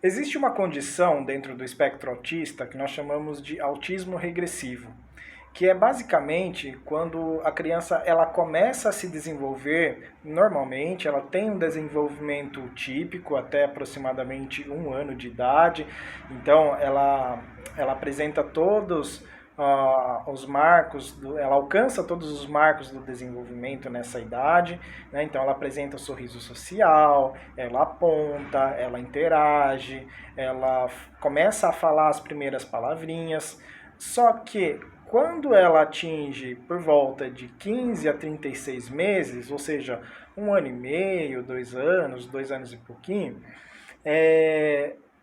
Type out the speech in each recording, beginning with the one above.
Existe uma condição dentro do espectro autista que nós chamamos de autismo regressivo, que é basicamente quando a criança ela começa a se desenvolver normalmente, ela tem um desenvolvimento típico até aproximadamente 1 ano de idade, então ela apresenta todos os marcos, ela alcança todos os marcos do desenvolvimento nessa idade, né? Então ela apresenta o sorriso social, ela aponta, ela interage, ela começa a falar as primeiras palavrinhas, só que quando ela atinge por volta de 15 a 36 meses, ou seja, 1 ano e meio, 2 anos, 2 anos e pouquinho,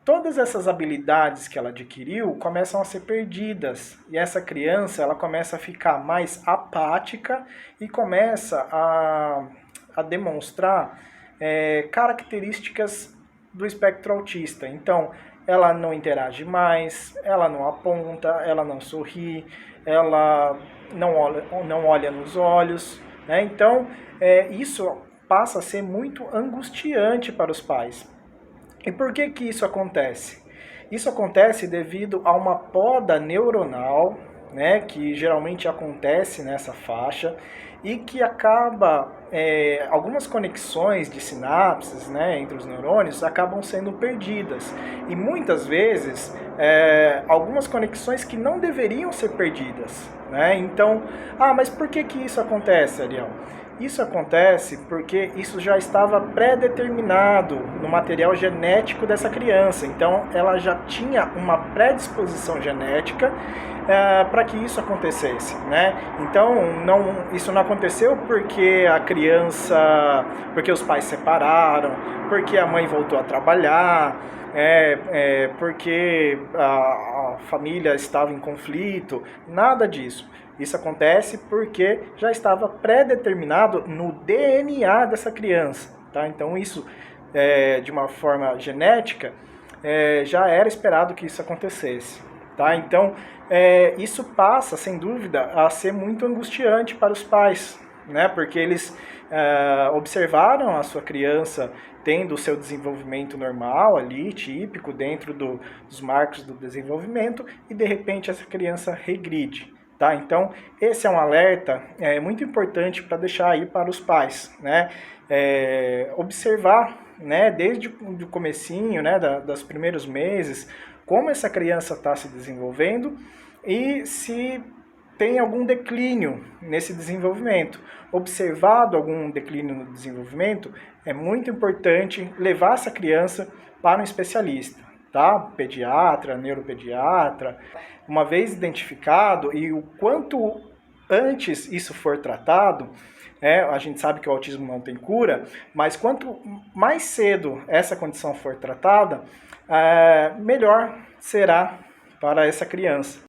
todas essas habilidades que ela adquiriu começam a ser perdidas. E essa criança ela começa a ficar mais apática e começa a demonstrar características do espectro autista. Então, ela não interage mais, ela não aponta, ela não sorri, ela não olha nos olhos, né? Então, isso passa a ser muito angustiante para os pais. E por que que isso acontece? Isso acontece devido a uma poda neuronal, né, que geralmente acontece nessa faixa e que acaba, algumas conexões de sinapses, né, entre os neurônios acabam sendo perdidas. E muitas vezes, algumas conexões que não deveriam ser perdidas, né? Então, mas por que que isso acontece, Ariel? Isso acontece porque isso já estava pré-determinado no material genético dessa criança. Então, ela já tinha uma predisposição genética para que isso acontecesse, né? Então, isso não aconteceu porque a criança, porque os pais separaram, porque a mãe voltou a trabalhar, porque a família estava em conflito, nada disso. Isso acontece porque já estava pré-determinado no DNA dessa criança, tá? Então isso, de uma forma genética, já era esperado que isso acontecesse, tá? Então isso passa, sem dúvida, a ser muito angustiante para os pais, né? Porque eles observaram a sua criança tendo o seu desenvolvimento normal ali, típico, dentro dos marcos do desenvolvimento, e de repente essa criança regride. Tá? Então, esse é um alerta muito importante para deixar aí para os pais, né? Observar, né, desde o comecinho, né, dos primeiros meses, como essa criança está se desenvolvendo e se tem algum declínio nesse desenvolvimento. Observado algum declínio no desenvolvimento, é muito importante levar essa criança para um especialista, tá? Pediatra, neuropediatra. Uma vez identificado, e o quanto antes isso for tratado, a gente sabe que o autismo não tem cura, mas quanto mais cedo essa condição for tratada, melhor será para essa criança.